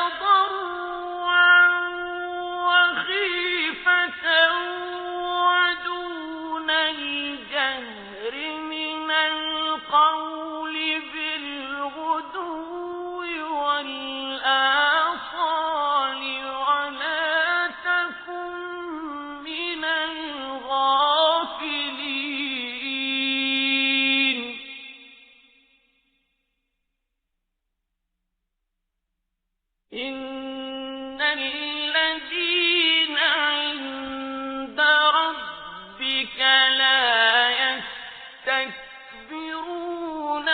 تضرعا وخيفة ودون الجهر من القول بالغدو والآصال ولا تكن من الغافلين. إن الذين عند ربك لا يستكبرون